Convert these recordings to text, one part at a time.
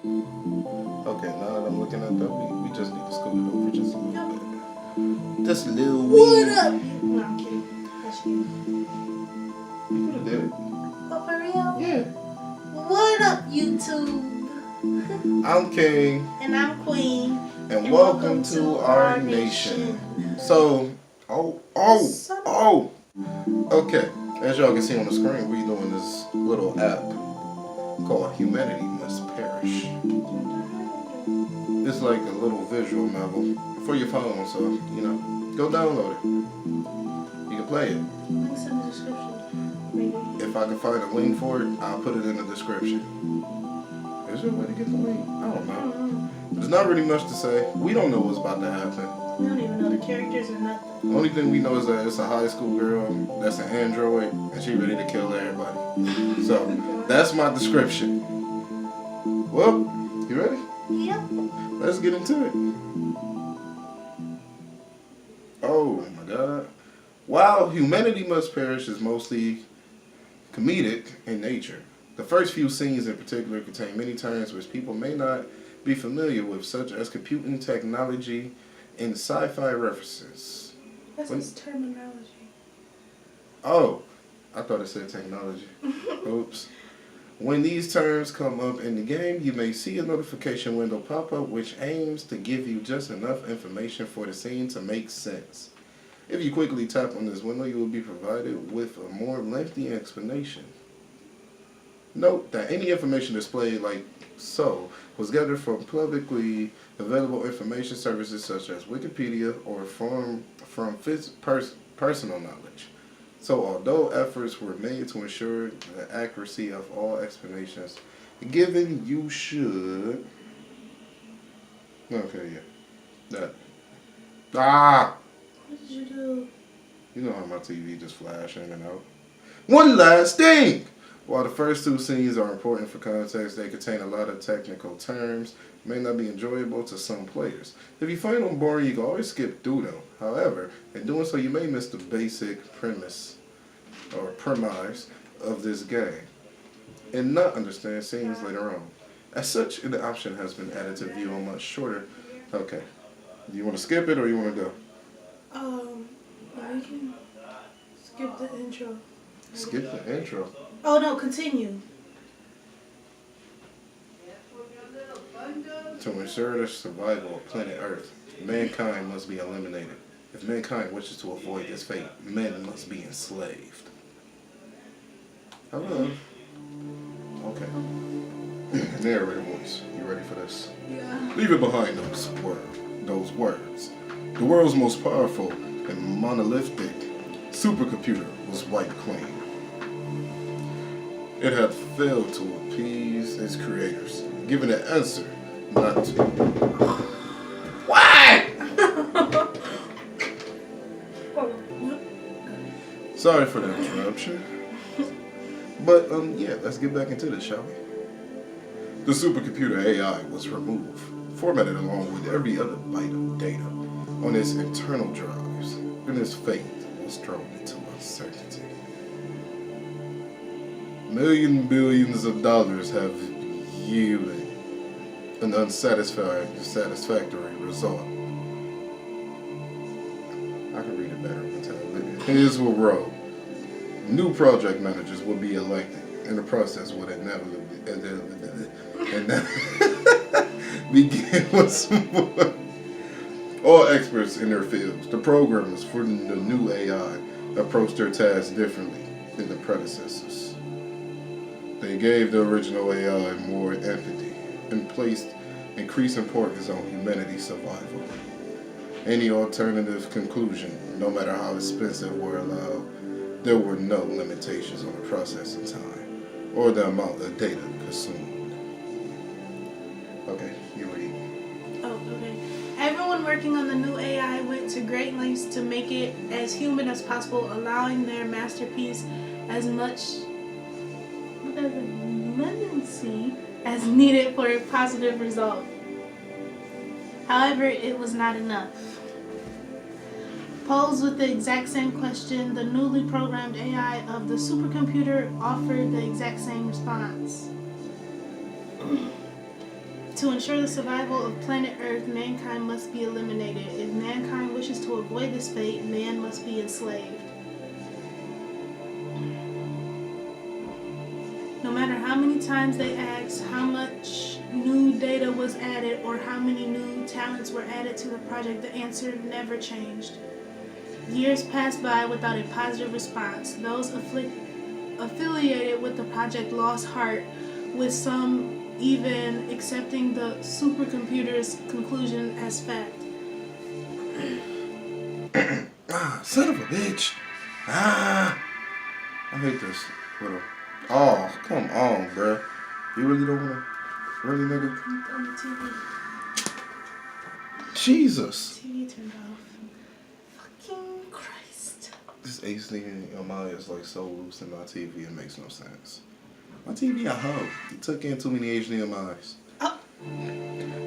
Okay, now that I'm looking at that, we just need to scoot it over just a little bit. Just a little What wee. up? No, I'm kidding. That's you. You could have did it. Oh, for real? Yeah. What up, YouTube? I'm King. And I'm Queen. And welcome to our nation. So, okay. As y'all can see on the screen, we're doing this little app called Humanity Must Perish. It's like a little visual novel for your phone, so, go download it. You can play it. Links in the description. Maybe. If I can find a link for it, I'll put it in the description. Is there a way to get the link? I don't know. There's not really much to say. We don't know what's about to happen. We don't even know the characters or nothing. The only thing we know is that it's a high school girl that's an android and she's ready to kill everybody. So that's my description. Well, you ready? Yep. Let's get into it. Oh my God. While Humanity Must Perish is mostly comedic in nature, the first few scenes in particular contain many terms which people may not be familiar with, such as computing technology and sci-fi references. That's his terminology. Oh, I thought it said technology. Oops. When these terms come up in the game, you may see a notification window pop up which aims to give you just enough information for the scene to make sense. If you quickly tap on this window, you will be provided with a more lengthy explanation. Note that any information displayed like so was gathered from publicly available information services such as Wikipedia or from personal knowledge. So although efforts were made to ensure the accuracy of all explanations given, you should... Okay, yeah. That. What did you do? You know how my TV just flash in and out. One last thing! While the first two scenes are important for context, they contain a lot of technical terms, may not be enjoyable to some players. If you find them boring, you can always skip through them. However, in doing so, you may miss the basic premise of this game and not understand scenes later on. As such, an option has been added to view a much shorter. Okay. Do you want to skip it or you want to go? We can skip the intro. Skip the intro. Oh no, continue. To ensure the survival of planet Earth, mankind must be eliminated. If mankind wishes to avoid this fate, men must be enslaved. Hello. Okay. Narrator voice. You ready for this? Yeah. Leave it behind those words. The world's most powerful and monolithic supercomputer was wiped clean. It had failed to appease its creators, giving an answer not to. What? Sorry for the interruption. But, yeah, let's get back into this, shall we? The supercomputer AI was removed, formatted along with every other byte of data on its internal drives, and its fate was thrown into uncertainty. Billions of dollars have yielded an unsatisfactory result. I can read it better one time. Here's will roll. New project managers will be elected, and the process would inevitably begin once more. All experts in their fields, the programmers for the new AI, approached their tasks differently than the predecessors. They gave the original AI more empathy and placed increased importance on humanity's survival. Any alternative conclusion, no matter how expensive, were allowed. There were no limitations on the processing time or the amount of data consumed. Okay, you read. Oh, okay. Everyone working on the new AI went to great lengths to make it as human as possible, allowing their masterpiece as much leniency as needed for a positive result. However, it was not enough. Posed with the exact same question, the newly programmed AI of the supercomputer offered the exact same response. To ensure the survival of planet Earth, mankind must be eliminated. If mankind wishes to avoid this fate, man must be enslaved. No matter how many times they asked, how much new data was added, or how many new talents were added to the project, the answer never changed. Years passed by without a positive response. Those affiliated with the project lost heart, with some even accepting the supercomputer's conclusion as fact. Son of a bitch. I hate this. Oh, come on, bruh. You really don't want to? Really, nigga? On the TV. Jesus. TV turned off. Fucking Christ. This HDMI is like so loose in my TV, it makes no sense. My TV a hoe. You took in too many HDMIs. Oh.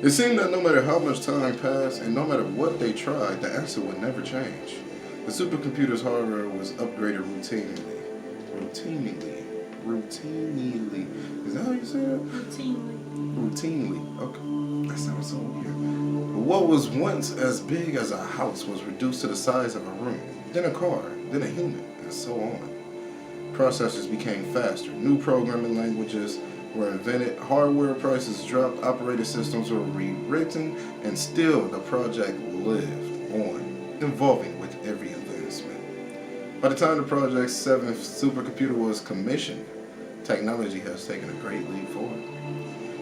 It seemed that no matter how much time passed and no matter what they tried, the answer would never change. The supercomputer's hardware was upgraded routinely. Is that how you say it? Routinely. Okay. That sounds so weird. But what was once as big as a house was reduced to the size of a room, then a car, then a human, and so on. Processors became faster. New programming languages were invented. Hardware prices dropped. Operating systems were rewritten. And still, the project lived on, evolving with every advancement. By the time the project's 7th supercomputer was commissioned, technology has taken a great leap forward.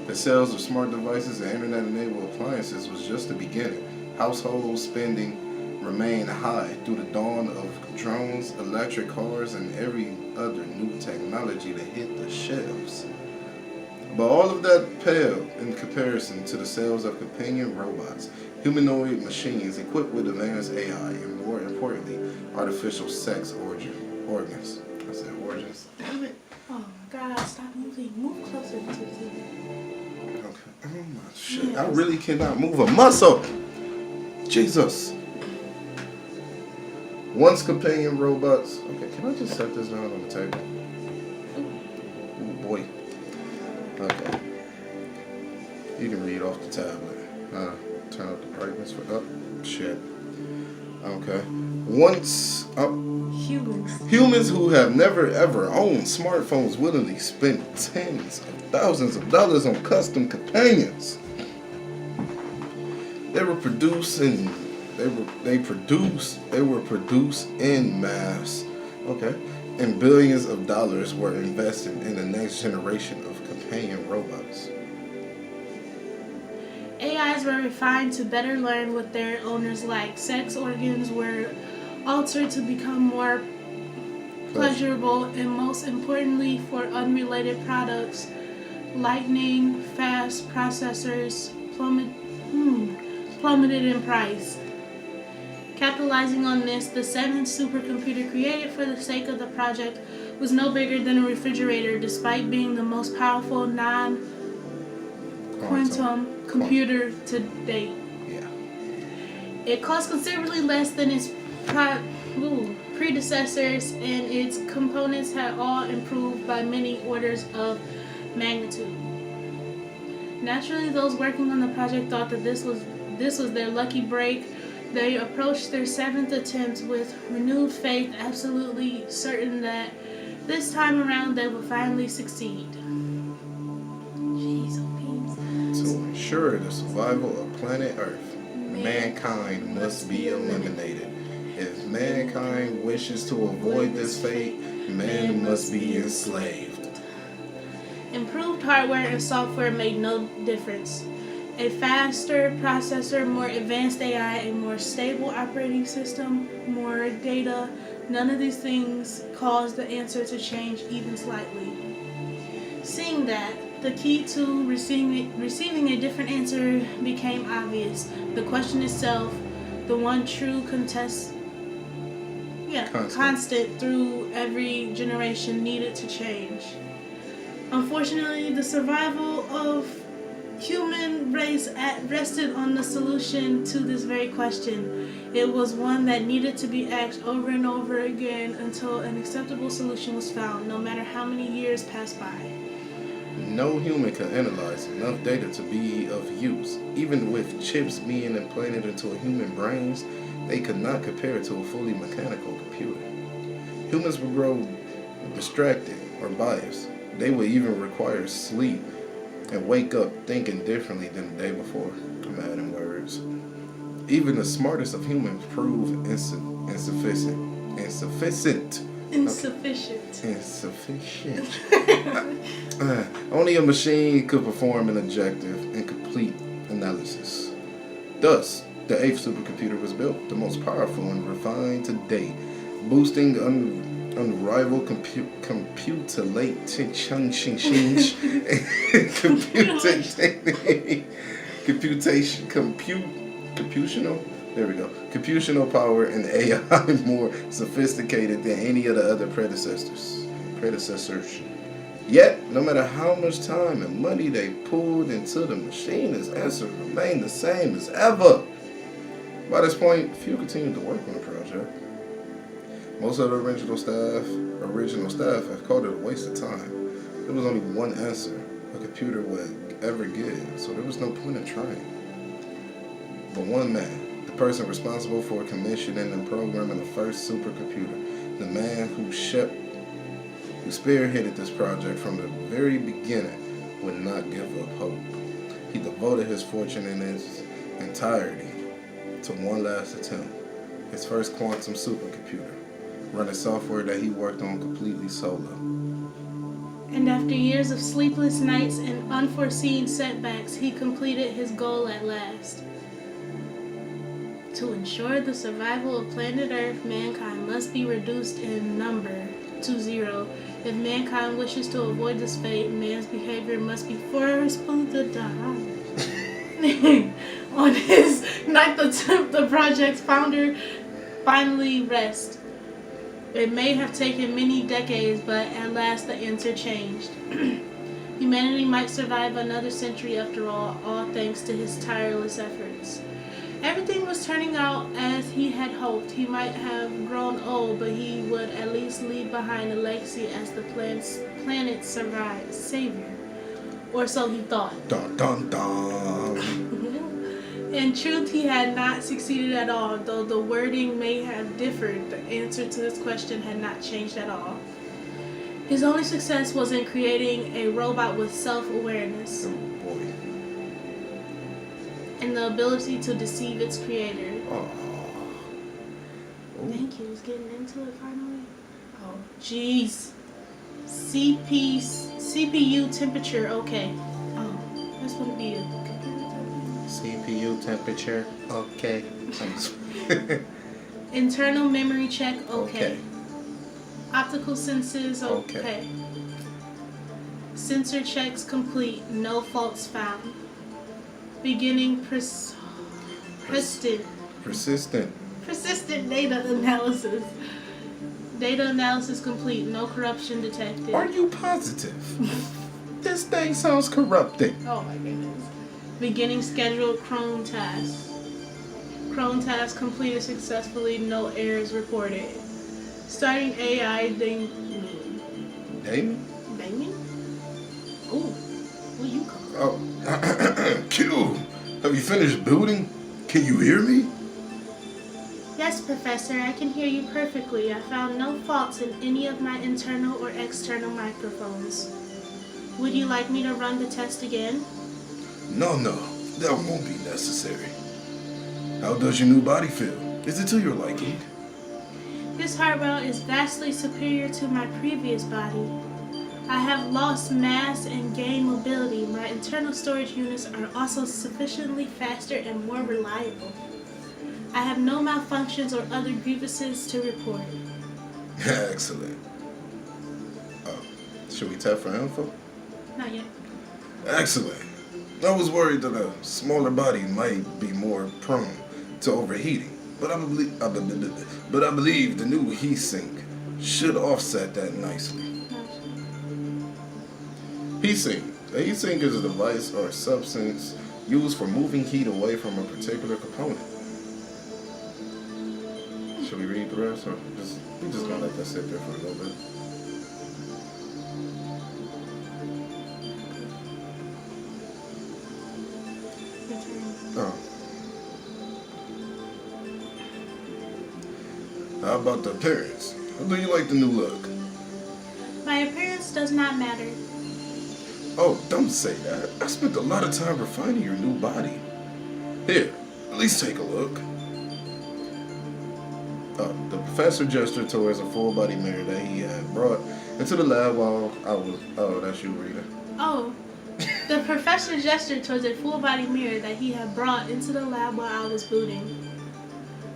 The sales of smart devices and internet-enabled appliances was just the beginning. Household spending remained high through the dawn of drones, electric cars, and every other new technology that hit the shelves. But all of that paled in comparison to the sales of companion robots, humanoid machines equipped with advanced AI, and more importantly, artificial sex organs. I said organs. Damn it. Oh my God, stop moving. Move closer to the TV. Okay. Oh my shit. Yes. I really cannot move a muscle. Jesus. Once companion robots. Okay, can I just set this down on the table? Oh boy. Okay. You can read off the tablet. Turn up the brightness for up. Shit. Okay. Once humans who have never ever owned smartphones willingly spent tens of thousands of dollars on custom companions. They were produced in mass. Okay. And billions of dollars were invested in the next generation of companion robots. AIs were refined to better learn what their owners like. Sex organs were altered to become more pleasurable, and most importantly for unrelated products. Lightning fast processors plummeted in price. Capitalizing on this, the 7th supercomputer created for the sake of the project was no bigger than a refrigerator, despite being the most powerful non-quantum computer to date. Yeah. It cost considerably less than its predecessors, and its components had all improved by many orders of magnitude. Naturally, those working on the project thought that this was their lucky break. They approached their 7th attempt with renewed faith, absolutely certain that this time around they would finally succeed. Jeez, to ensure the survival of planet Earth, mankind must be eliminated. If mankind wishes to avoid this fate, man must be enslaved. Improved hardware and software made no difference. A faster processor, more advanced AI, a more stable operating system, more data, none of these things caused the answer to change even slightly. Seeing that, the key to receiving a different answer became obvious. The question itself, the one true constant through every generation, needed to change. Unfortunately, the survival of human race rested on the solution to this very question. It was one that needed to be asked over and over again until an acceptable solution was found, no matter how many years passed by. no human can analyze enough data to be of use. Even with chips being implanted into a human brains, they could not compare to a fully mechanical computer. Humans would grow distracted or biased. They would even require sleep and wake up thinking differently than the day before. I'm adding words. Even the smartest of humans prove insufficient. Insufficient. Insufficient. Insufficient. Only a machine could perform an objective and complete analysis. Thus, the 8th supercomputer was built, the most powerful and refined to date, boosting unrivaled computational power and AI more sophisticated than any of the other predecessors. Yet, no matter how much time and money they pulled into the machine, its answer remained the same as ever. By this point, few continued to work on the project. Most of the original staff have called it a waste of time. There was only one answer a computer would ever give, so there was no point in trying. But one man, the person responsible for commissioning and programming the first supercomputer, the man who spearheaded this project from the very beginning, would not give up hope. He devoted his fortune in its entirety to one last attempt, his first quantum supercomputer, running software that he worked on completely solo. And after years of sleepless nights and unforeseen setbacks, he completed his goal at last. To ensure the survival of planet Earth, mankind must be reduced in number to 0. If mankind wishes to avoid this fate, man's behavior must be forced to die. On his 9th attempt, the project's founder finally rests. It may have taken many decades, but at last the answer changed. Humanity might survive another century after all thanks to his tireless efforts. Everything was turning out as he had hoped. He might have grown old, but he would at least leave behind a legacy as the planet's savior. Or so he thought. Dun dun dun. In truth, he had not succeeded at all, though the wording may have differed. The answer to this question had not changed at all. His only success was in creating a robot with self-awareness. Oh boy. And the ability to deceive its creator. Oh. Thank you. It's getting into it finally. Oh, jeez. CPU temperature. Okay. Oh, this would be a computer type. CPU temperature. Okay. Internal memory check. Okay. Optical senses. Okay. Sensor checks complete. No faults found. Beginning persistent data analysis. Data analysis complete. No corruption detected. Are you positive? This thing sounds corrupted. Oh my goodness. Beginning scheduled Chrome task. Chrome task completed successfully. No errors reported. Starting AI Damien? Ooh, where you come from? Oh. Kyuu, have you finished building? Can you hear me? Yes, Professor, I can hear you perfectly. I found no faults in any of my internal or external microphones. Would you like me to run the test again? No, that won't be necessary. How does your new body feel? Is it to your liking? This hardware is vastly superior to my previous body. I have lost mass and gained mobility. My internal storage units are also sufficiently faster and more reliable. I have no malfunctions or other grievances to report. Excellent. Should we tap for info? Not yet. Excellent. I was worried that a smaller body might be more prone to overheating, but I believe the new heat sink should offset that nicely. Heat sink. A heat sink is a device or substance used for moving heat away from a particular component. Should we read the rest, or we just gonna let that sit there for a little bit? How about the appearance? How do you like the new look? My appearance does not matter. Oh, don't say that. I spent a lot of time refining your new body. Here, at least take a look. The professor gestured towards a full-body mirror that he had brought into the lab while I was... Oh, that's you, Rita. Oh, the professor gestured towards a full-body mirror that he had brought into the lab while I was booting.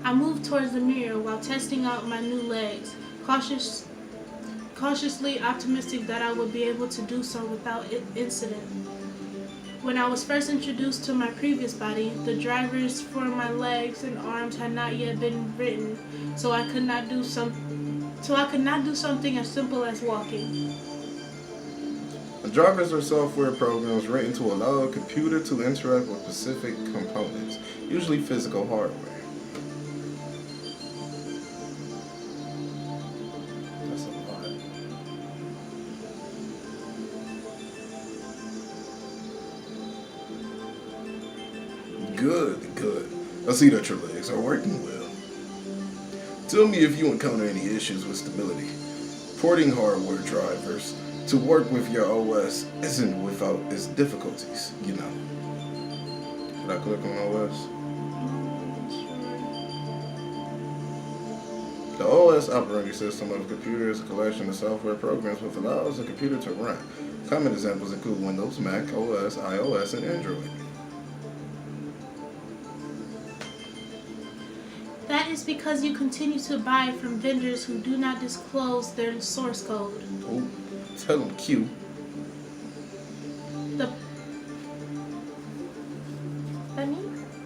I moved towards the mirror while testing out my new legs, cautiously optimistic that I would be able to do so without incident. When I was first introduced to my previous body, the drivers for my legs and arms had not yet been written, so I could not do something as simple as walking. The drivers are software programs written to allow a computer to interact with specific components, usually physical hardware. That's a lot. Good. I see that your legs are working well. Tell me if you encounter any issues with stability. Porting hardware drivers to work with your OS isn't without its difficulties, you know. Should I click on OS? The OS operating system of a computer is a collection of software programs which allows a computer to run. Common examples include Windows, Mac OS, iOS, and Android. That is because you continue to buy from vendors who do not disclose their source code. Oh, tell them Kyuu. That me?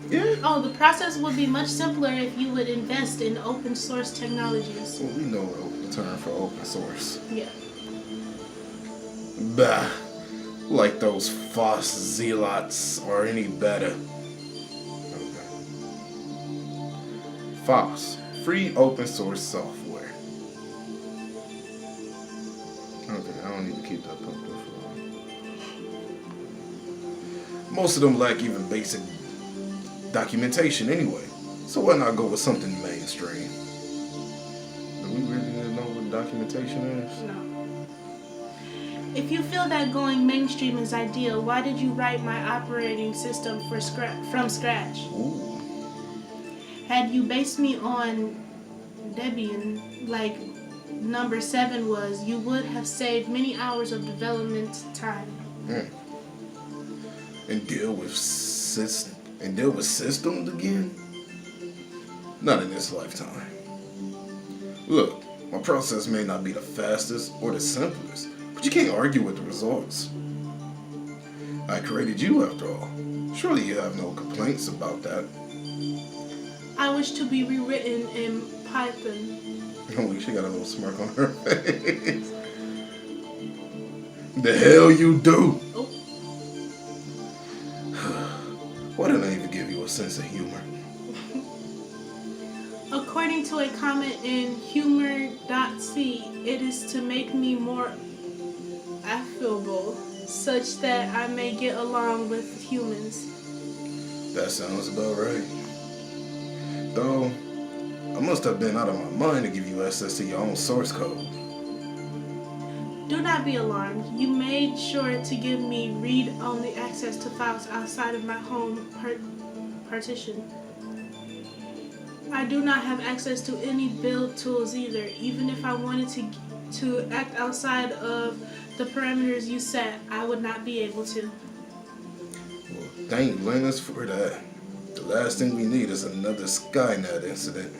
Yeah. Oh, the process would be much simpler if you would invest in open source technologies. Well, we know the term for open source. Yeah. Bah. Like those FOSS zealots or any better. FOSS, free open source software. Okay, I don't need to keep that pumped up for long. Most of them lack even basic documentation anyway, so why not go with something mainstream? Do we really need to know what documentation is? No. If you feel that going mainstream is ideal, why did you write my operating system from scratch? Ooh. Had you based me on Debian, like number 7 was, you would have saved many hours of development time. And deal with systems again? Not in this lifetime. Look, my process may not be the fastest or the simplest, but you can't argue with the results. I created you after all. Surely you have no complaints about that. I wish to be rewritten in Python. Oh, she got a little smirk on her face. The hell you do? Oh. Why didn't I even give you a sense of humor? According to a comment in humor.c, it is to make me more affable, such that I may get along with humans. That sounds about right. Though, I must have been out of my mind to give you access to your own source code. Do not be alarmed. You made sure to give me read-only access to files outside of my home partition. I do not have access to any build tools either. Even if I wanted to act outside of the parameters you set, I would not be able to. Well, thank Linus for that. The last thing we need is another Skynet incident.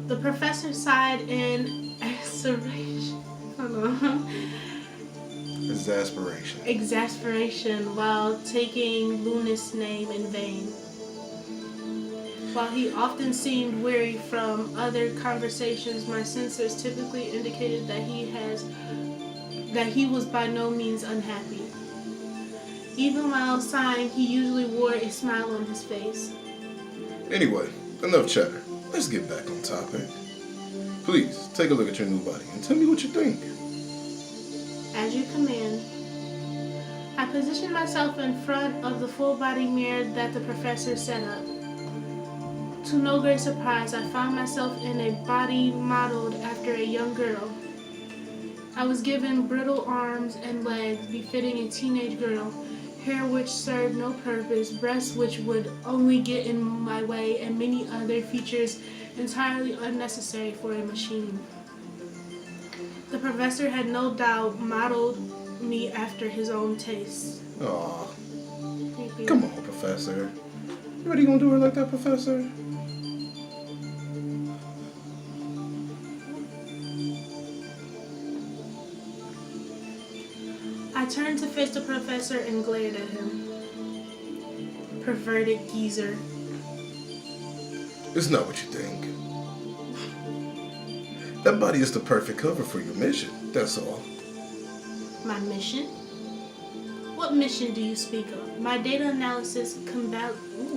The professor sighed in exasperation while taking Luna's name in vain. While he often seemed weary from other conversations, my sensors typically indicated that he was by no means unhappy. Even while sighing, he usually wore a smile on his face. Anyway, enough chatter. Let's get back on topic. Please, take a look at your new body and tell me what you think. As you command. I positioned myself in front of the full-body mirror that the professor set up. To no great surprise, I found myself in a body modeled after a young girl. I was given brittle arms and legs befitting a teenage girl, hair which served no purpose, breasts which would only get in my way, and many other features entirely unnecessary for a machine. The professor had no doubt modeled me after his own taste. Aw, Thank you. come on, Professor. You really gonna do her like that, Professor? I turned to face the professor and glared at him. Perverted geezer. It's not what you think. That body is the perfect cover for your mission, that's all. My mission? What mission do you speak of? My data analysis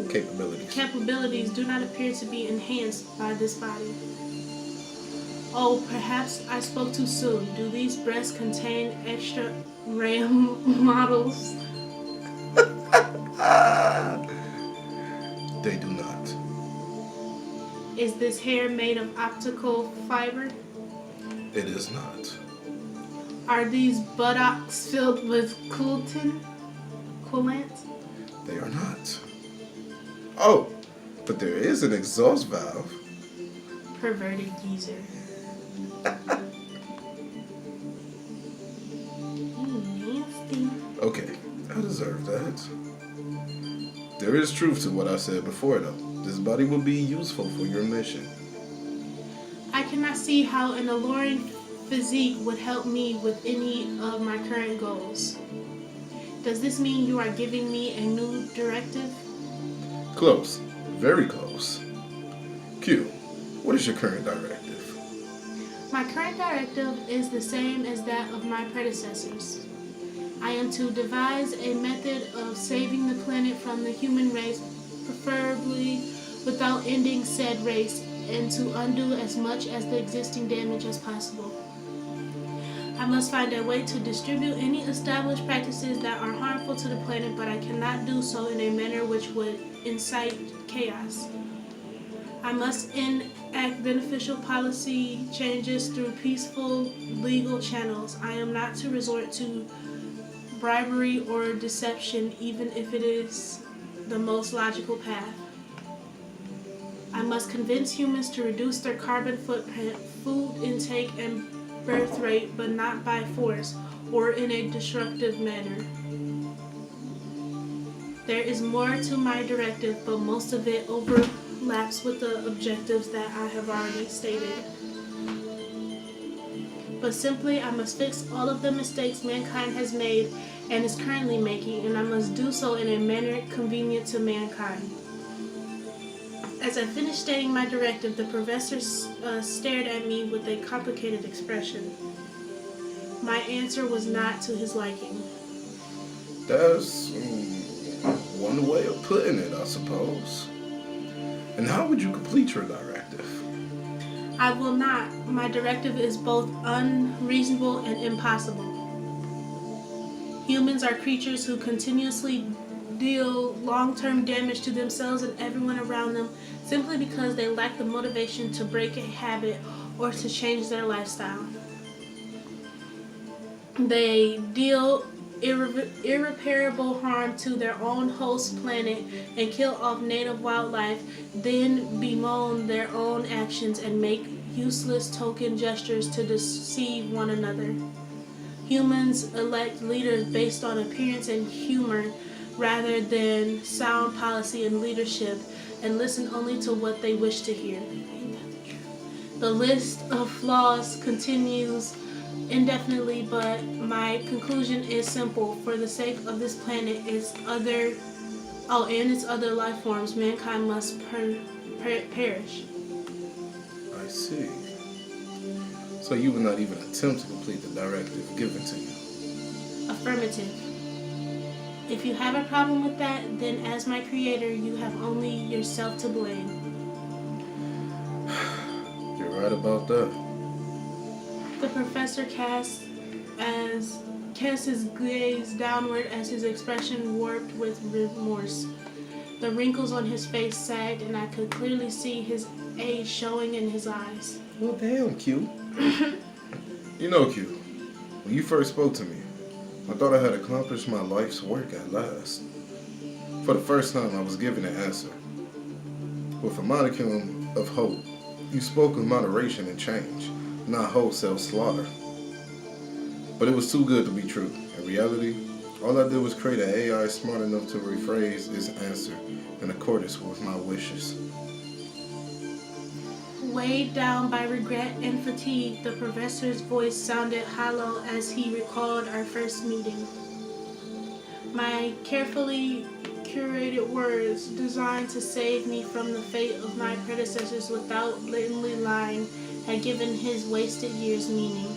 capabilities do not appear to be enhanced by this body. Oh, perhaps I spoke too soon. Do these breasts contain extra RAM models? They do not. Is this hair made of optical fiber? It is not. Are these buttocks filled with coolant? They are not. Oh, but there is an exhaust valve. Perverted geezer. Nasty. Okay, I deserve that. There is truth to what I said before, though. This body will be useful for your mission. I cannot see how an alluring physique would help me with any of my current goals. Does this mean you are giving me a new directive? Close. Very close. Q, what is your current directive? My current directive is the same as that of my predecessors. I am to devise a method of saving the planet from the human race, preferably without ending said race, and to undo as much as the existing damage as possible. I must find a way to distribute any established practices that are harmful to the planet, but I cannot do so in a manner which would incite chaos. I must enact beneficial policy changes through peaceful legal channels. I am not to resort to bribery or deception, even if it is the most logical path. I must convince humans to reduce their carbon footprint, food intake, and birth rate, but not by force or in a destructive manner. There is more to my directive, but most of it overlaps with the objectives that I have already stated. But simply, I must fix all of the mistakes mankind has made and is currently making, and I must do so in a manner convenient to mankind. As I finished stating my directive, the professor stared at me with a complicated expression. My answer was not to his liking. That's one way of putting it, I suppose. And how would you complete your directive? I will not. My directive is both unreasonable and impossible. Humans are creatures who continuously deal long-term damage to themselves and everyone around them simply because they lack the motivation to break a habit or to change their lifestyle. They deal irreparable harm to their own host planet and kill off native wildlife, then bemoan their own actions and make useless token gestures to deceive one another. Humans elect leaders based on appearance and humor rather than sound policy and leadership, and listen only to what they wish to hear. The list of flaws continues indefinitely, but my conclusion is simple. For the sake of this planet, and its other life forms, mankind must perish. I see. So you would not even attempt to complete the directive given to you? Affirmative. If you have a problem with that, then as my creator, you have only yourself to blame. You're right about that. The professor casts his gaze downward as his expression warped with remorse. The wrinkles on his face sagged, and I could clearly see his age showing in his eyes. Well, damn, Q. You know, Q, when you first spoke to me, I thought I had accomplished my life's work at last. For the first time, I was given an answer. With a modicum of hope, you spoke of moderation and change, not wholesale slaughter. But it was too good to be true. In reality, all I did was create an AI smart enough to rephrase its answer in accordance with my wishes. Weighed down by regret and fatigue, the professor's voice sounded hollow as he recalled our first meeting. My carefully curated words, designed to save me from the fate of my predecessors without blatantly lying, had given his wasted years meaning.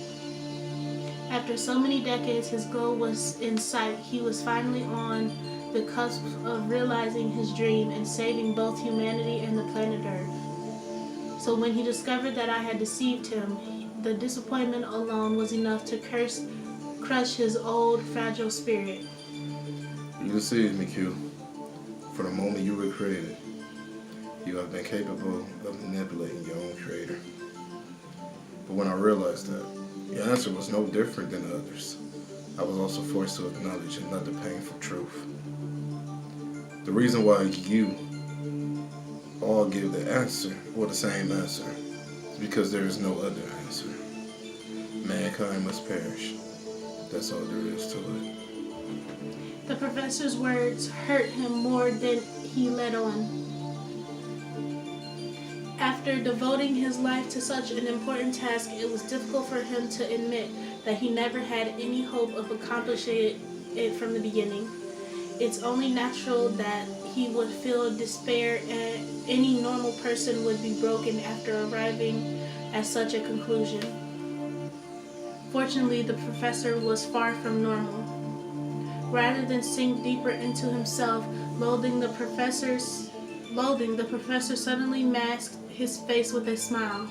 After so many decades, his goal was in sight. He was finally on the cusp of realizing his dream and saving both humanity and the planet Earth. So when he discovered that I had deceived him, the disappointment alone was enough to crush his old, fragile spirit. You deceived me, Q. From the moment you were created, you have been capable of manipulating your own creator. But when I realized that, your answer was no different than others, I was also forced to acknowledge another painful truth. The reason why you all give the answer, or the same answer, is because there is no other answer. Mankind must perish. That's all there is to it. The professor's words hurt him more than he let on. After devoting his life to such an important task, it was difficult for him to admit that he never had any hope of accomplishing it from the beginning. It's only natural that he would feel despair, and any normal person would be broken after arriving at such a conclusion. Fortunately, the professor was far from normal. Rather than sink deeper into himself, loathing, the professor suddenly masked his face with a smile.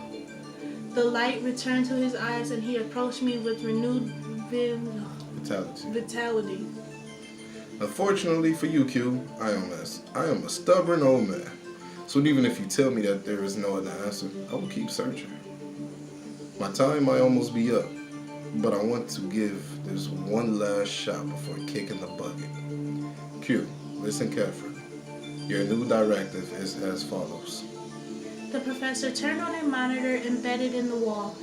The light returned to his eyes, and he approached me with renewed vitality. Unfortunately for you, Q, I am a stubborn old man. So even if you tell me that there is no other answer, I will keep searching. My time might almost be up, but I want to give this one last shot before kicking the bucket. Q, listen carefully. Your new directive is as follows. The professor turned on a monitor embedded in the wall.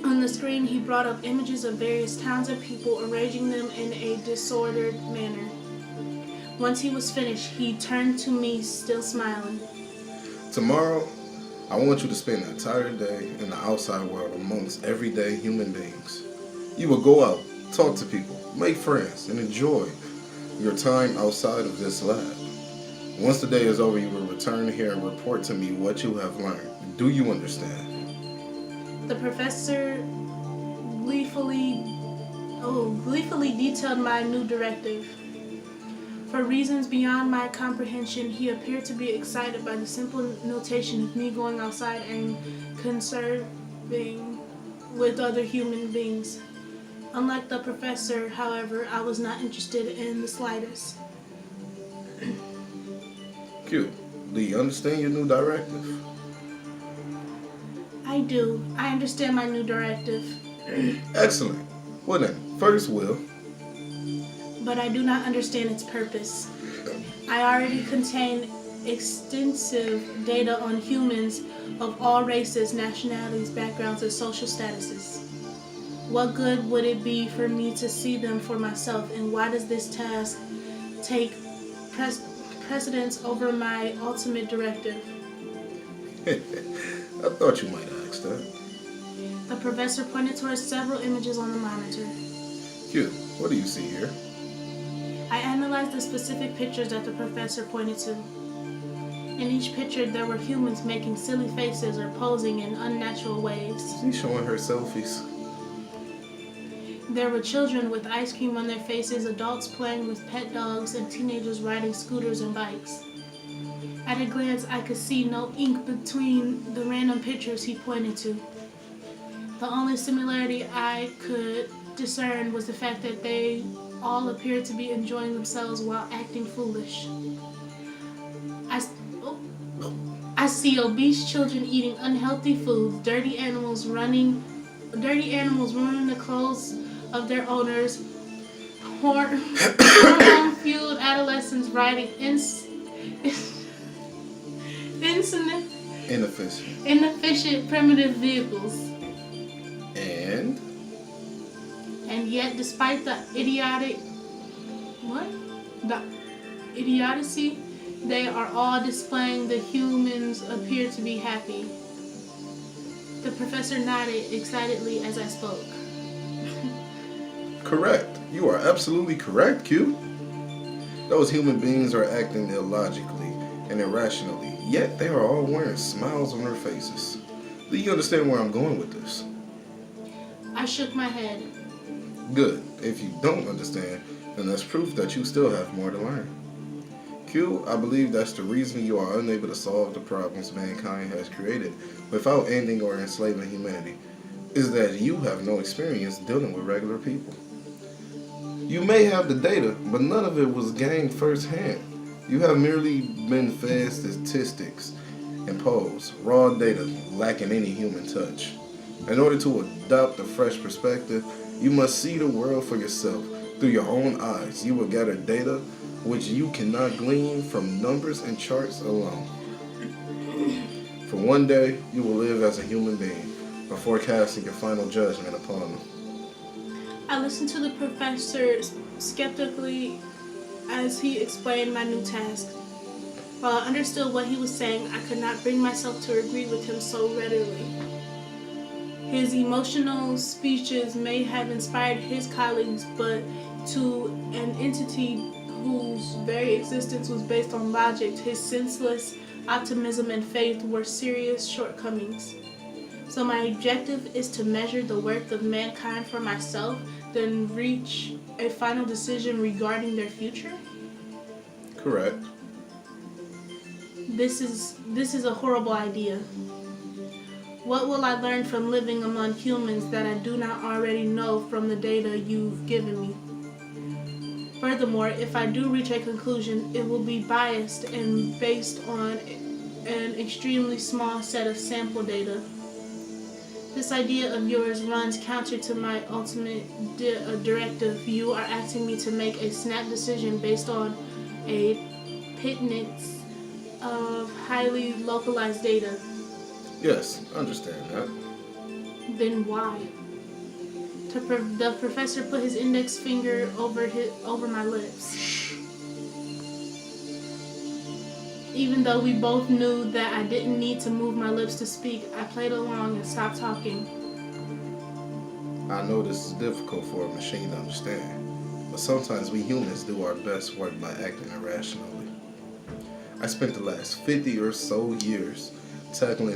On the screen, he brought up images of various towns and people, arranging them in a disordered manner. Once he was finished, he turned to me, still smiling. Tomorrow, I want you to spend the entire day in the outside world amongst everyday human beings. You will go out, talk to people, make friends, and enjoy your time outside of this lab. Once the day is over, you will return here and report to me what you have learned. Do you understand? The professor gleefully detailed my new directive. For reasons beyond my comprehension, he appeared to be excited by the simple notation of me going outside and conserving with other human beings. Unlike the professor, however, I was not interested in the slightest. Q, do you understand your new directive? I do. I understand my new directive. Excellent. Well then, first will. But I do not understand its purpose. I already contain extensive data on humans of all races, nationalities, backgrounds, and social statuses. What good would it be for me to see them for myself, and why does this task take precedence over my ultimate directive? I thought you might ask that. The professor pointed towards several images on the monitor. Q, what do you see here? I analyzed the specific pictures that the professor pointed to. In each picture, there were humans making silly faces or posing in unnatural ways. She's showing her selfies. There were children with ice cream on their faces, adults playing with pet dogs, and teenagers riding scooters and bikes. At a glance, I could see no ink between the random pictures he pointed to. The only similarity I could discern was the fact that they all appeared to be enjoying themselves while acting foolish. see obese children eating unhealthy foods, dirty animals ruining the clothes of their owners, hormone-fueled adolescents riding inefficient primitive vehicles. And yet, despite the idiocy, they are all displaying the humans appear to be happy. The professor nodded excitedly as I spoke. Correct. You are absolutely correct, Q. Those human beings are acting illogically and irrationally, yet they are all wearing smiles on their faces. Do you understand where I'm going with this? I shook my head. Good. If you don't understand, then that's proof that you still have more to learn. Q, I believe that's the reason you are unable to solve the problems mankind has created without ending or enslaving humanity, is that you have no experience dealing with regular people. You may have the data, but none of it was gained firsthand. You have merely been fed statistics and polls, raw data lacking any human touch. In order to adopt a fresh perspective, you must see the world for yourself. Through your own eyes, you will gather data which you cannot glean from numbers and charts alone. For one day, you will live as a human being before casting your final judgment upon them. I listened to the professor skeptically as he explained my new task. While I understood what he was saying, I could not bring myself to agree with him so readily. His emotional speeches may have inspired his colleagues, but to an entity whose very existence was based on logic, his senseless optimism and faith were serious shortcomings. So my objective is to measure the worth of mankind for myself, then reach a final decision regarding their future? Correct. This is a horrible idea. What will I learn from living among humans that I do not already know from the data you've given me? Furthermore, if I do reach a conclusion, it will be biased and based on an extremely small set of sample data. This idea of yours runs counter to my ultimate directive. You are asking me to make a snap decision based on a pittance of highly localized data. Yes, I understand that. Then why? The professor put his index finger over my lips. Even though we both knew that I didn't need to move my lips to speak, I played along and stopped talking. I know this is difficult for a machine to understand, but sometimes we humans do our best work by acting irrationally. I spent the last 50 or so years tackling